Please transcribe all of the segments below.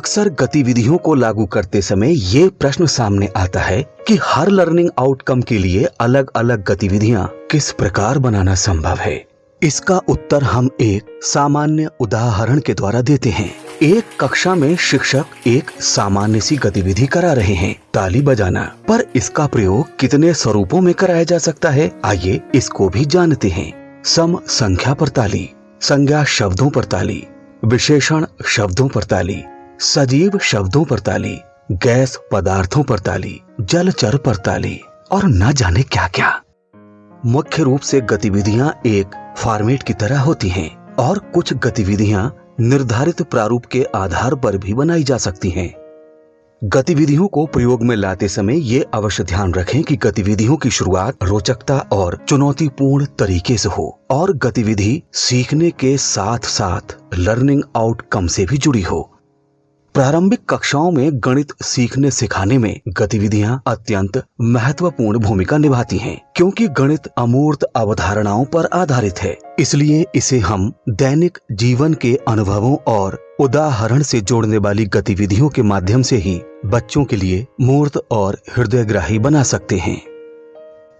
अक्सर गतिविधियों को लागू करते समय ये प्रश्न सामने आता है कि हर लर्निंग आउटकम के लिए अलग अलग गतिविधियां किस प्रकार बनाना संभव है। इसका उत्तर हम एक सामान्य उदाहरण के द्वारा देते हैं। एक कक्षा में शिक्षक एक सामान्य सी गतिविधि करा रहे हैं, ताली बजाना, पर इसका प्रयोग कितने स्वरूपों में कराया जा सकता है, आइए इसको भी जानते हैं। सम संख्या पर ताली, संज्ञा शब्दों पर ताली, विशेषण शब्दों पर ताली, सजीव शब्दों पर ताली, गैस पदार्थों पर ताली, जलचर पर ताली और न जाने क्या क्या। मुख्य रूप से गतिविधियां एक फॉर्मेट की तरह होती हैं और कुछ गतिविधियां निर्धारित प्रारूप के आधार पर भी बनाई जा सकती हैं। गतिविधियों को प्रयोग में लाते समय ये अवश्य ध्यान रखें कि गतिविधियों की शुरुआत रोचकता और चुनौतीपूर्ण तरीके से हो और गतिविधि सीखने के साथ साथ लर्निंग आउटकम से भी जुड़ी हो। प्रारंभिक कक्षाओं में गणित सीखने सिखाने में गतिविधियां अत्यंत महत्वपूर्ण भूमिका निभाती हैं, क्योंकि गणित अमूर्त अवधारणाओं पर आधारित है। इसलिए इसे हम दैनिक जीवन के अनुभवों और उदाहरण से जोड़ने वाली गतिविधियों के माध्यम से ही बच्चों के लिए मूर्त और हृदयग्राही बना सकते हैं।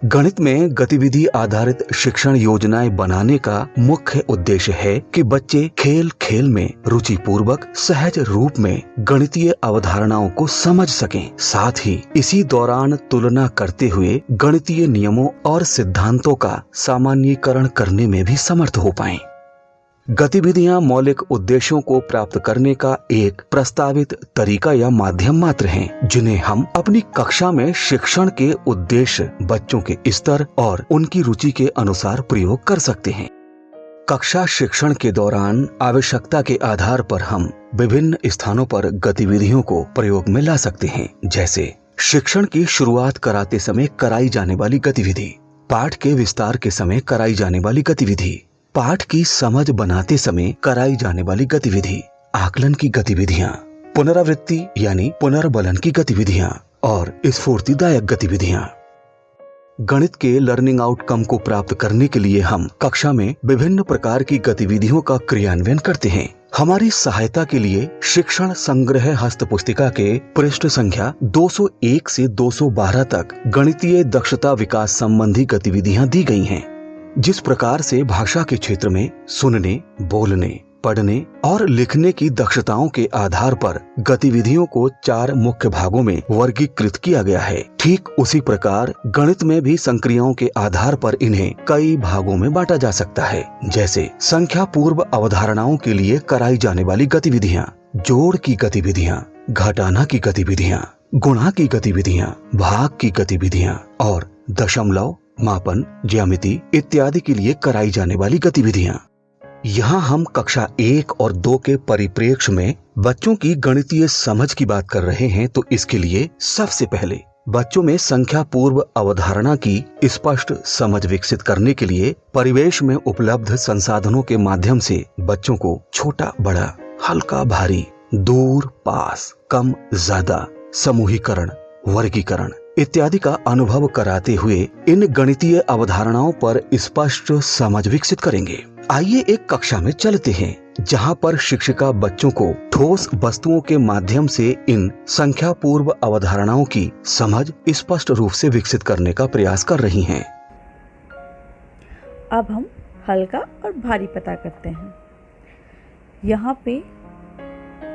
गणित में गतिविधि आधारित शिक्षण योजनाएं बनाने का मुख्य उद्देश्य है कि बच्चे खेल खेल में रुचि पूर्वक सहज रूप में गणितीय अवधारणाओं को समझ सकें, साथ ही इसी दौरान तुलना करते हुए गणितीय नियमों और सिद्धांतों का सामान्यीकरण करने में भी समर्थ हो पाएं। गतिविधियां मौलिक उद्देश्यों को प्राप्त करने का एक प्रस्तावित तरीका या माध्यम मात्र हैं, जिन्हें हम अपनी कक्षा में शिक्षण के उद्देश्य, बच्चों के स्तर और उनकी रुचि के अनुसार प्रयोग कर सकते हैं। कक्षा शिक्षण के दौरान आवश्यकता के आधार पर हम विभिन्न स्थानों पर गतिविधियों को प्रयोग में ला सकते हैं, जैसे शिक्षण की शुरुआत कराते समय कराई जाने वाली गतिविधि, पाठ के विस्तार के समय कराई जाने वाली गतिविधि, पाठ की समझ बनाते समय कराई जाने वाली गतिविधि, आकलन की गतिविधियां, पुनरावृत्ति यानी पुनर्बलन की गतिविधियां और स्फूर्तिदायक गतिविधियां। गणित के लर्निंग आउटकम को प्राप्त करने के लिए हम कक्षा में विभिन्न प्रकार की गतिविधियों का क्रियान्वयन करते हैं। हमारी सहायता के लिए शिक्षण संग्रह हस्त पुस्तिका के पृष्ठ संख्या 201 से 212 तक गणितीय दक्षता विकास संबंधी गतिविधियां दी गई हैं। जिस प्रकार से भाषा के क्षेत्र में सुनने, बोलने, पढ़ने और लिखने की दक्षताओं के आधार पर गतिविधियों को 4 मुख्य भागों में वर्गीकृत किया गया है, ठीक उसी प्रकार गणित में भी संक्रियाओं के आधार पर इन्हें कई भागों में बांटा जा सकता है, जैसे संख्या पूर्व अवधारणाओं के लिए कराई जाने वाली गतिविधियां, जोड़ की गतिविधियां, घटाना की गतिविधियां, गुणा की गतिविधियां, भाग की गतिविधियां और दशमलव, मापन, ज्यामिति इत्यादि के लिए कराई जाने वाली गतिविधियां। यहाँ हम कक्षा 1 और 2 के परिप्रेक्ष्य में बच्चों की गणितीय समझ की बात कर रहे हैं, तो इसके लिए सबसे पहले बच्चों में संख्या पूर्व अवधारणा की स्पष्ट समझ विकसित करने के लिए परिवेश में उपलब्ध संसाधनों के माध्यम से बच्चों को छोटा बड़ा, हल्का भारी, दूर पास, कम ज्यादा, समूहीकरण, वर्गीकरण इत्यादि का अनुभव कराते हुए इन गणितीय अवधारणाओं पर स्पष्ट समझ विकसित करेंगे। आइए एक कक्षा में चलते हैं, जहां पर शिक्षिका बच्चों को ठोस वस्तुओं के माध्यम से इन संख्या पूर्व अवधारणाओं की समझ स्पष्ट रूप से विकसित करने का प्रयास कर रही हैं। अब हम हल्का और भारी पता करते हैं। यहाँ पे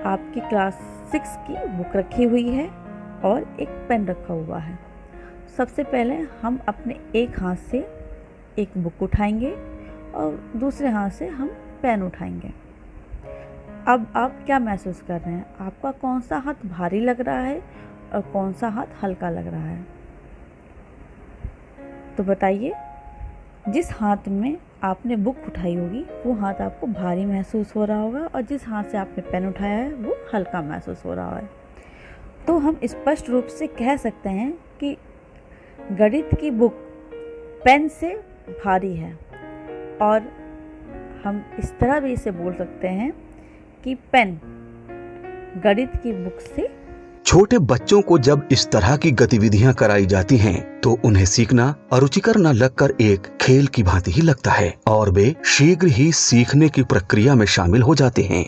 आपकी क्लास 6 की बुक रखी हुई है और एक पेन रखा हुआ है। सबसे पहले हम अपने एक हाथ से एक बुक उठाएंगे और दूसरे हाथ से हम पेन उठाएंगे। अब आप क्या महसूस कर रहे हैं? आपका कौन सा हाथ भारी लग रहा है और कौन सा हाथ हल्का लग रहा है? तो बताइए, जिस हाथ में आपने बुक उठाई होगी वो हाथ आपको भारी महसूस हो रहा होगा और जिस हाथ से आपने पेन उठाया है वो हल्का महसूस हो रहा है। तो हम स्पष्ट रूप से कह सकते हैं कि गणित की बुक पेन से भारी है, और हम इस तरह भी इसे बोल सकते हैं कि पेन गणित की बुक से। छोटे बच्चों को जब इस तरह की गतिविधियां कराई जाती हैं, तो उन्हें सीखना अरुचिकर न लगकर एक खेल की भांति ही लगता है और वे शीघ्र ही सीखने की प्रक्रिया में शामिल हो जाते हैं।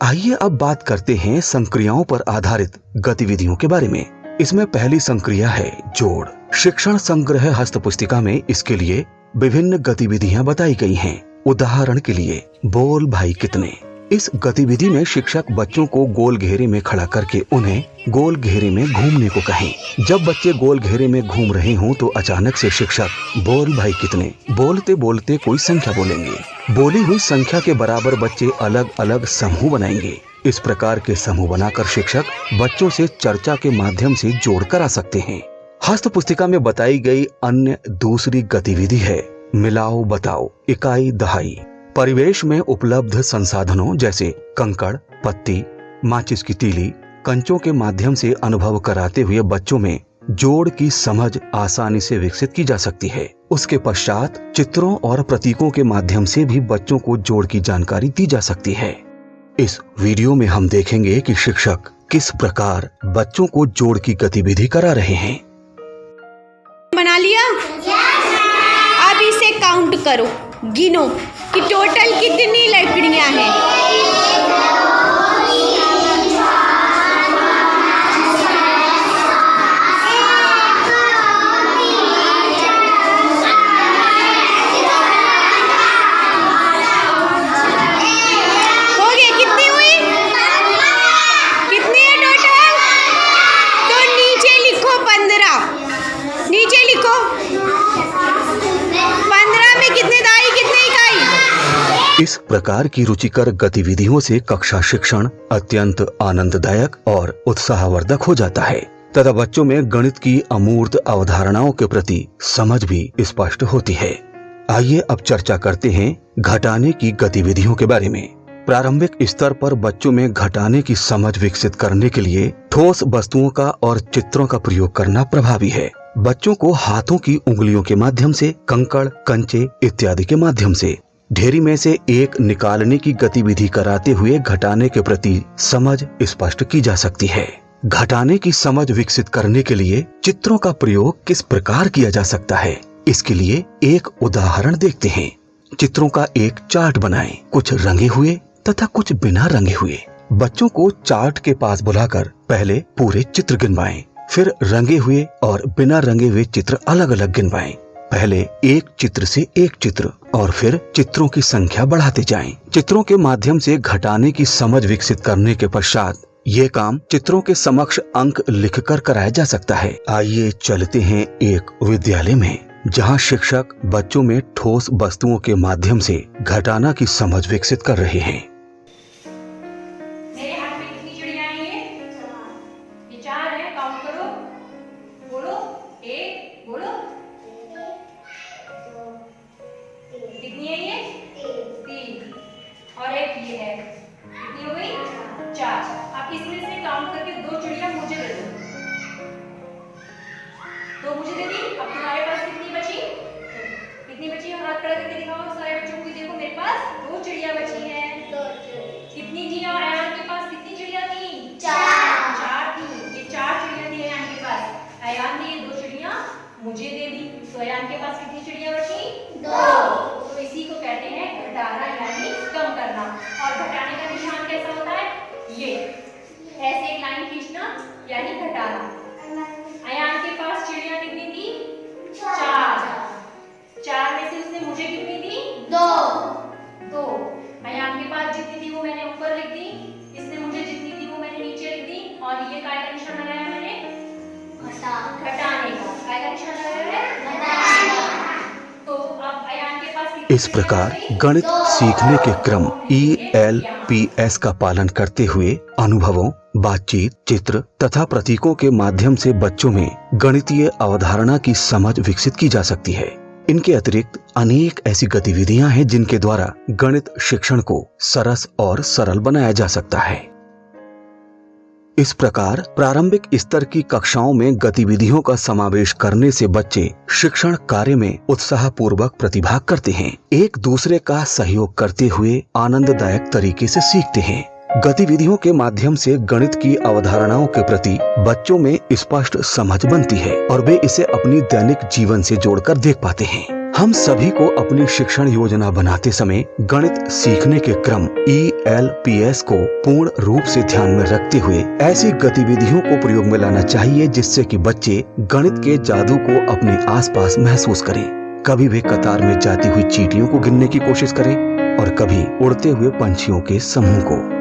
आइए अब बात करते हैं संक्रियाओं पर आधारित गतिविधियों के बारे में। इसमें पहली संक्रिया है जोड़। शिक्षण संग्रह हस्त पुस्तिका में इसके लिए विभिन्न गतिविधियां बताई गई हैं। उदाहरण के लिए बोल भाई कितने। इस गतिविधि में शिक्षक बच्चों को गोल घेरे में खड़ा करके उन्हें गोल घेरे में घूमने को कहें। जब बच्चे गोल घेरे में घूम रहे हों तो अचानक से शिक्षक बोल भाई कितने बोलते बोलते कोई संख्या बोलेंगे। बोली हुई संख्या के बराबर बच्चे अलग अलग समूह बनाएंगे। इस प्रकार के समूह बनाकर शिक्षक बच्चों से चर्चा के माध्यम से जोड़ करा सकते हैं। हस्त पुस्तिका में बताई गई अन्य दूसरी गतिविधि है मिलाओ बताओ इकाई दहाई। परिवेश में उपलब्ध संसाधनों जैसे कंकड़, पत्ती, माचिस की तीली, कंचों के माध्यम से अनुभव कराते हुए बच्चों में जोड़ की समझ आसानी से विकसित की जा सकती है। उसके पश्चात चित्रों और प्रतीकों के माध्यम से भी बच्चों को जोड़ की जानकारी दी जा सकती है। इस वीडियो में हम देखेंगे कि शिक्षक किस प्रकार बच्चों को जोड़ की गतिविधि करा रहे हैं। बना लिया? अब इसे काउंट करो, गिनो कि टोटल कितनी लकड़ियां हैं। हो गया? कितनी हुई? कितनी है टोटल? तो नीचे लिखो 15। नीचे लिखो 15 में कितने दाई कितने इकाई। इस प्रकार की रुचिकर गतिविधियों से कक्षा शिक्षण अत्यंत आनंददायक और उत्साहवर्धक हो जाता है तथा बच्चों में गणित की अमूर्त अवधारणाओं के प्रति समझ भी स्पष्ट होती है। आइए अब चर्चा करते हैं घटाने की गतिविधियों के बारे में। प्रारंभिक स्तर पर बच्चों में घटाने की समझ विकसित करने के लिए ठोस वस्तुओं का और चित्रों का प्रयोग करना प्रभावी है। बच्चों को हाथों की उंगलियों के माध्यम से, कंकड़, कंचे इत्यादि के माध्यम से ढेरी में से एक निकालने की गतिविधि कराते हुए घटाने के प्रति समझ स्पष्ट की जा सकती है। घटाने की समझ विकसित करने के लिए चित्रों का प्रयोग किस प्रकार किया जा सकता है, इसके लिए एक उदाहरण देखते हैं। चित्रों का एक चार्ट बनाएं, कुछ रंगे हुए तथा कुछ बिना रंगे हुए। बच्चों को चार्ट के पास बुलाकर पहले पूरे चित्र गिनवाएं, फिर रंगे हुए और बिना रंगे हुए चित्र अलग अलग गिनवाएं। पहले एक चित्र से एक चित्र और फिर चित्रों की संख्या बढ़ाते जाएं। चित्रों के माध्यम से घटाने की समझ विकसित करने के पश्चात ये काम चित्रों के समक्ष अंक लिखकर कराया जा सकता है। आइए चलते हैं एक विद्यालय में जहां शिक्षक बच्चों में ठोस वस्तुओं के माध्यम से घटाना की समझ विकसित कर रहे हैं। मेरे हाथ में कितनी चिड़िया हैं? ये 4 है। काउंट करो, बोलो 1, बोलो कितनी है? ये 3 और एक ये है। कितनी हो गई? 4। अब इसमें से काउंट करके 2 चिड़िया मुझे दे दो। 2 मुझे दे दी। अब तुम्हारे पास कितनी बची? कितनी बची? हाथ खड़ा करके दिखाओ सारे बच्चों को। देखो मेरे पास 2 चिड़िया बची हैं। कितनी थी? और अयान के पास कितनी चिड़िया थी? 4 थी। ये 4 चिड़िया थी अयान के पास। अयान ने ये 2 चिड़िया मुझे दे दी, तो अयान के पास कितनी चिड़िया बची? 2। तो इसी को कहते हैं घटाना यानी कम करना। और घटाने का निशान कैसा होता है? ये ऐसे एक लाइन खींचना यानी घटाना। अयान के पास चिड़िया कितनी थी? 4 में से उसने मुझे कितनी दी? 2। अयान के पास जितनी थी वो मैंने ऊपर लिख दी, इसने मुझे जितनी थी वो मैंने नीचे लिख दी। और ये काय का निशान लगाया मैंने? घटाने का। काय का निशान लगाया है? घटाने का। तो अब अयान के पास इस प्रकार गणित सीखने के क्रम ELPS का पालन करते हुए अनुभवों, बातचीत, चित्र तथा प्रतीकों के माध्यम से बच्चों में गणितीय अवधारणा की समझ विकसित की जा सकती है। इनके अतिरिक्त अनेक ऐसी गतिविधियां हैं जिनके द्वारा गणित शिक्षण को सरस और सरल बनाया जा सकता है। इस प्रकार प्रारंभिक स्तर की कक्षाओं में गतिविधियों का समावेश करने से बच्चे शिक्षण कार्य में उत्साहपूर्वक प्रतिभाग करते हैं, एक दूसरे का सहयोग करते हुए आनंददायक तरीके से सीखते हैं। गतिविधियों के माध्यम से गणित की अवधारणाओं के प्रति बच्चों में स्पष्ट समझ बनती है और वे इसे अपनी दैनिक जीवन से जोड़कर देख पाते हैं। हम सभी को अपनी शिक्षण योजना बनाते समय गणित सीखने के क्रम ELPS को पूर्ण रूप से ध्यान में रखते हुए ऐसी गतिविधियों को प्रयोग में लाना चाहिए जिससे कि बच्चे गणित के जादू को अपने आसपास महसूस करें। कभी वे कतार में जाती हुई चींटियों को गिनने की कोशिश करें और कभी उड़ते हुए पंछियों के समूह को।